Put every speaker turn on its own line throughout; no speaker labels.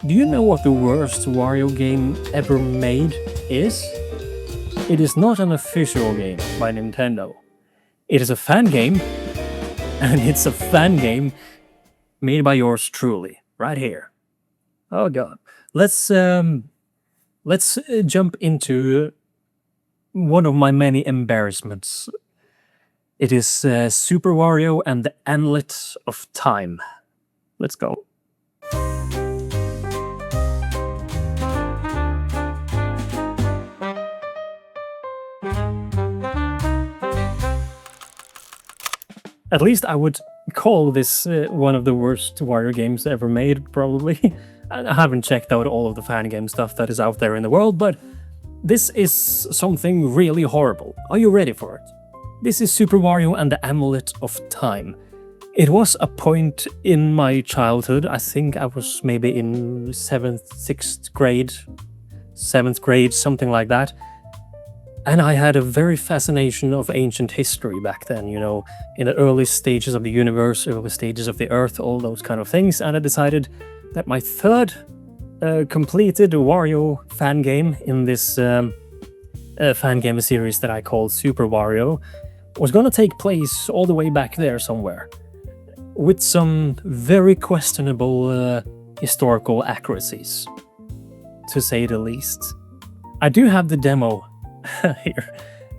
Do you know what the worst Wario game ever made is? It is not an official game by Nintendo. It is a fan game, and it's a fan game made by yours truly, right here. Oh god. Let's jump into one of my many embarrassments. It is Super Wario and the Amulet of Time. Let's go. At least I would call this one of the worst Wario games ever made, probably. I haven't checked out all of the fan game stuff that is out there in the world, but this is something really horrible. Are you ready for it? This is Super Wario and the Amulet of Time. It was a point in my childhood, I think I was maybe in 7th grade, something like that. And I had a very fascination of ancient history back then, you know, in the early stages of the universe, early stages of the Earth, all those kind of things. And I decided that my third completed Wario fan game in this fan game series that I called Super Wario was going to take place all the way back there somewhere, with some very questionable historical accuracies, to say the least. I do have the demo here.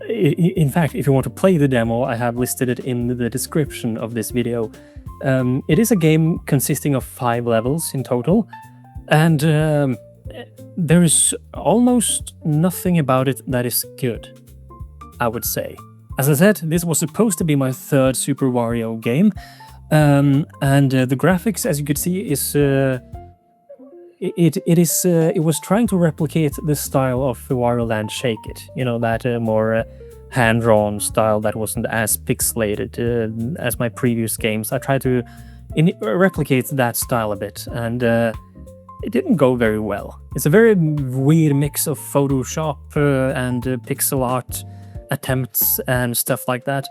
In fact, if you want to play the demo, I have listed it in the description of this video. It is a game consisting of 5 levels in total, and there is almost nothing about it that is good, I would say. As I said, this was supposed to be my third Super Wario game, and the graphics, as you could see, is it was trying to replicate the style of Wario Land Shake It, you know, that more hand-drawn style that wasn't as pixelated as my previous games. I tried to replicate that style a bit, and it didn't go very well. It's a very weird mix of Photoshop and pixel art attempts and stuff like that.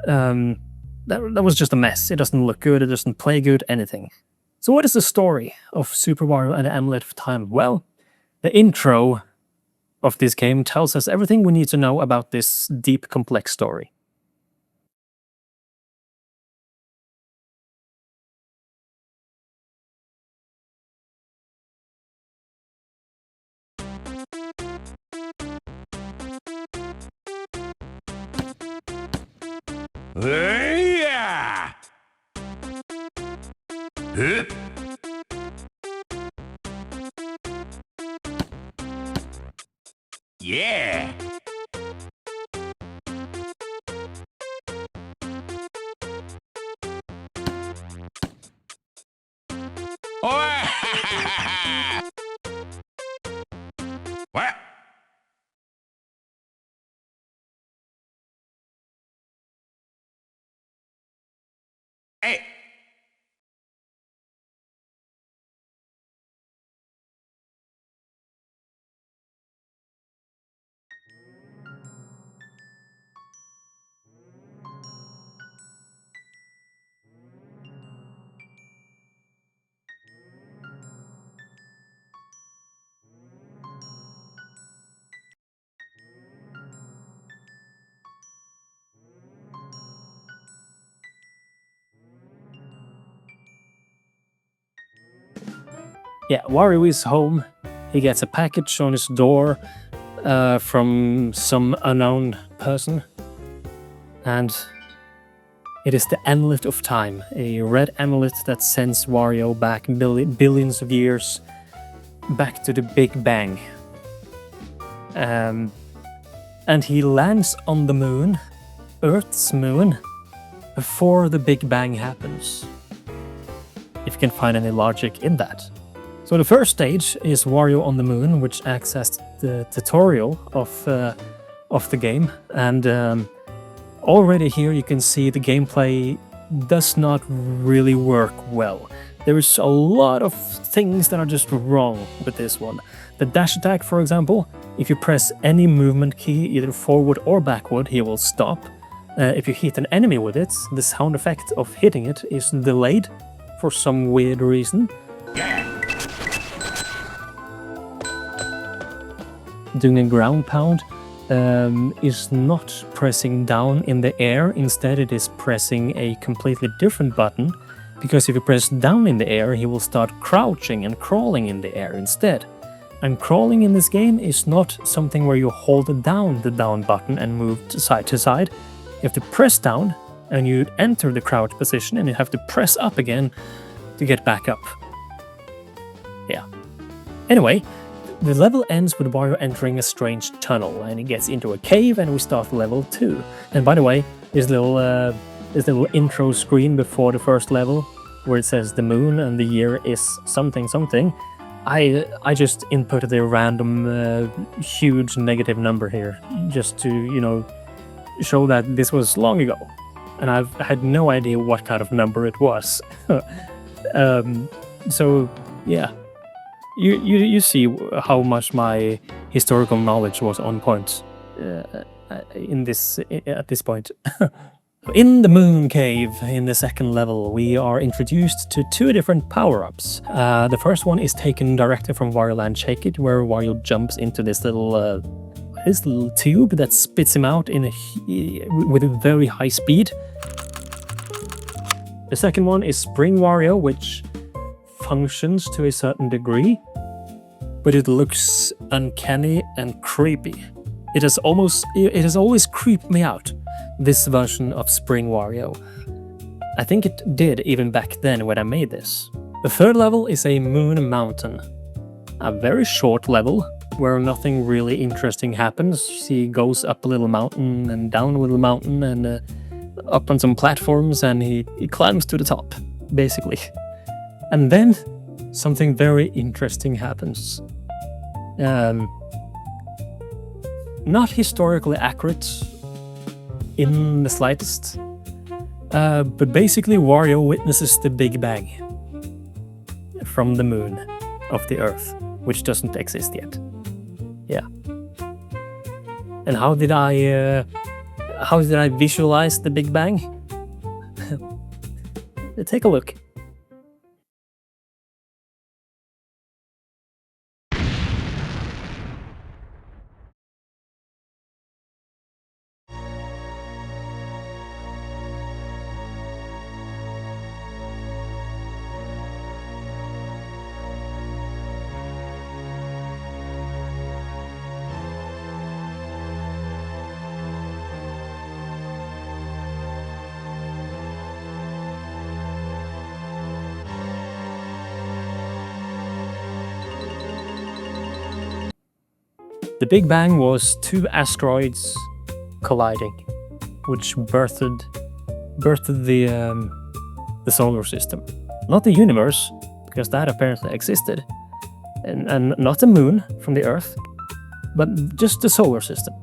That was just a mess. It doesn't look good, it doesn't play good, anything. So what is the story of Super Wario and the Amulet of Time? Well, the intro of this game tells us everything we need to know about this deep, complex story.
Yeah! Huh? Yeah! Oh! What? Hey!
Yeah, Wario is home. He gets a package on his door from some unknown person. And it is the Amulet of Time, a red amulet that sends Wario back billions of years back to the Big Bang. And he lands on the moon, Earth's moon, before the Big Bang happens. If you can find any logic in that. So the first stage is Wario on the moon, which acts as the tutorial of the game, and already here you can see the gameplay does not really work well. There is a lot of things that are just wrong with this one. The dash attack, for example, if you press any movement key, either forward or backward, he will stop. If you hit an enemy with it, the sound effect of hitting it is delayed for some weird reason. doing a ground pound is not pressing down in the air. Instead, it is pressing a completely different button, because if you press down in the air, he will start crouching and crawling in the air instead. And crawling in this game is not something where you hold down the down button and move side to side. You have to press down and you enter the crouch position, and you have to press up again to get back up. Yeah. Anyway, the level ends with Wario entering a strange tunnel, and he gets into a cave, and we start level 2. And by the way, this little intro screen before the first level, where it says the moon and the year is something something, I just inputted a random huge negative number here, just to, you know, show that this was long ago. And I've had no idea what kind of number it was. So, yeah. You see how much my historical knowledge was on point at this point. In the Moon Cave, in the second level, we are introduced to 2 different power-ups. The first one is taken directly from Wario Land Shake It, where Wario jumps into this little tube that spits him out with a very high speed. The second one is Spring Wario, which functions to a certain degree, but it looks uncanny and creepy. It has always creeped me out, this version of Spring Wario. I think it did even back then when I made this. The third level is a Moon Mountain. A very short level, where nothing really interesting happens. He goes up a little mountain and down a little mountain and up on some platforms, and he climbs to the top, basically. And then something very interesting happens. Not historically accurate in the slightest, but basically Wario witnesses the Big Bang from the moon of the Earth, which doesn't exist yet. Yeah. And how did I visualize the Big Bang? Take a look. The Big Bang was 2 asteroids colliding, which birthed the solar system. Not the universe, because that apparently existed, and not the moon from the Earth, but just the solar system.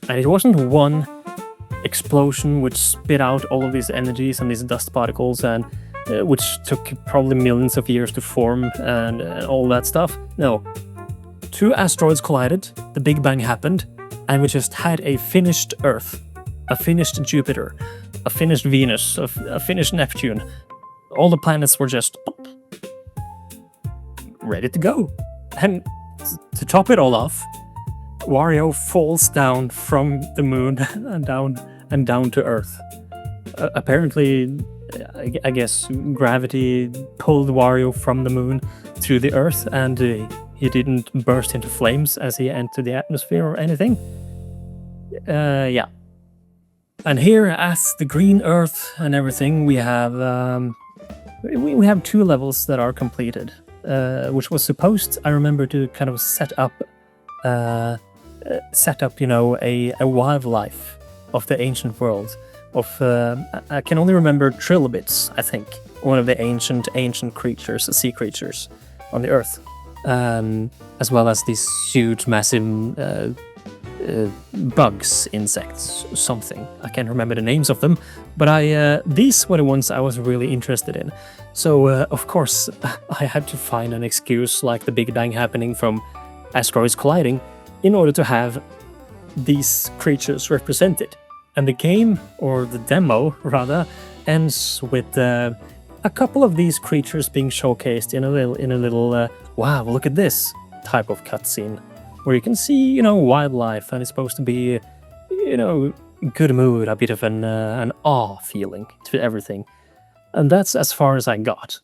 And it wasn't one explosion which spit out all of these energies and these dust particles, and which took probably millions of years to form and all that stuff. No. 2 asteroids collided, the Big Bang happened, and we just had a finished Earth, a finished Jupiter, a finished Venus, a finished Neptune. All the planets were just ready to go. And to top it all off, Wario falls down from the moon and down to Earth. Apparently, I guess gravity pulled Wario from the moon to the Earth, and he didn't burst into flames as he entered the atmosphere or anything. Yeah. And here, as the green Earth and everything, we have 2 levels that are completed, which was supposed, I remember, to kind of set up, you know, a wildlife of the ancient world. I can only remember trilobits, I think, one of the ancient creatures, sea creatures on the Earth, as well as these huge, massive bugs, insects, something. I can't remember the names of them, but these were the ones I was really interested in. So, of course, I had to find an excuse like the Big Bang happening from asteroids colliding in order to have these creatures represented. And the game, or the demo rather, ends with a couple of these creatures being showcased in a little wow, look at this type of cutscene, where you can see, wildlife, and it's supposed to be, good mood, a bit of an awe feeling to everything. And that's as far as I got.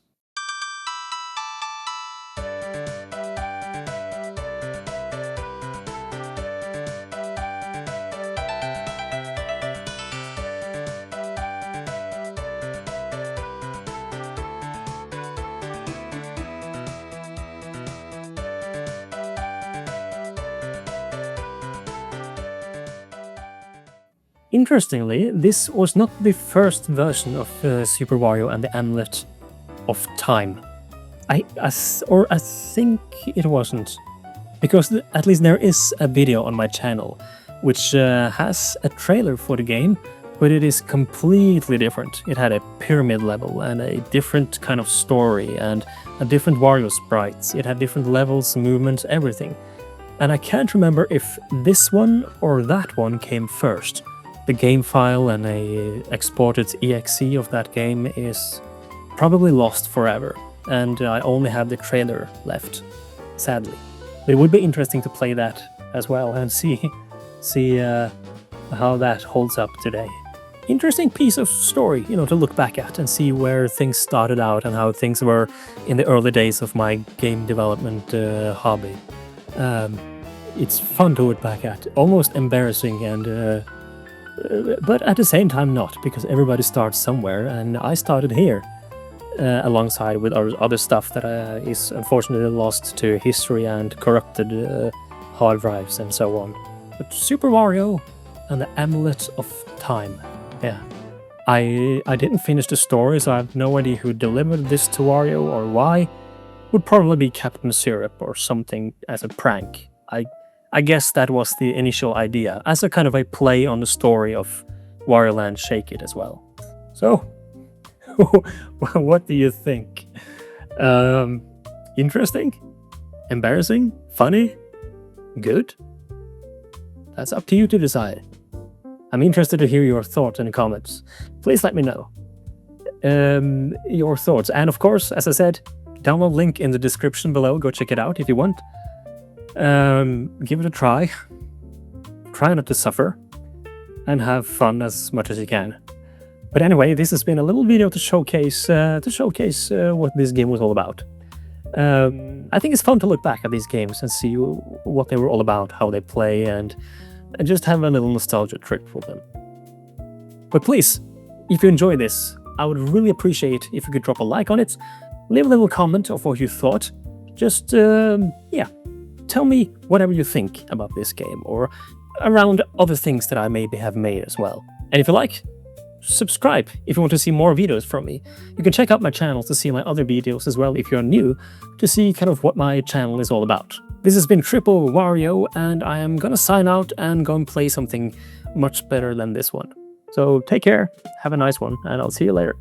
Interestingly, this was not the first version of Super Wario and the Amulet of Time. I think it wasn't. Because at least there is a video on my channel which has a trailer for the game, but it is completely different. It had a pyramid level and a different kind of story and a different Wario sprites. It had different levels, movements, everything. And I can't remember if this one or that one came first. The game file and a exported exe of that game is probably lost forever, and I only have the trailer left, sadly. But it would be interesting to play that as well and see how that holds up today. Interesting piece of story, to look back at and see where things started out and how things were in the early days of my game development hobby. It's fun to look back at, almost embarrassing and but at the same time not, because everybody starts somewhere, and I started here, alongside with other stuff that is unfortunately lost to history and corrupted hard drives and so on. But Super Wario and the Amulet of Time, yeah. I didn't finish the story, so I have no idea who delivered this to Wario or why. Would probably be Captain Syrup or something as a prank. I guess that was the initial idea, as a kind of a play on the story of Wario Land Shake It as well. So, what do you think? Interesting? Embarrassing? Funny? Good? That's up to you to decide. I'm interested to hear your thoughts in the comments. Please let me know your thoughts. And of course, as I said, download link in the description below. Go check it out if you want. Give it a try. Try not to suffer. And have fun as much as you can. But anyway, this has been a little video to showcase what this game was all about. I think it's fun to look back at these games and see what they were all about, how they play, and just have a little nostalgia trip for them. But please, if you enjoy this, I would really appreciate if you could drop a like on it, leave a little comment of what you thought. Just, tell me whatever you think about this game, or around other things that I maybe have made as well. And if you like, subscribe if you want to see more videos from me. You can check out my channel to see my other videos as well if you're new, to see kind of what my channel is all about. This has been Triple Wario, and I am gonna sign out and go and play something much better than this one. So take care, have a nice one, and I'll see you later.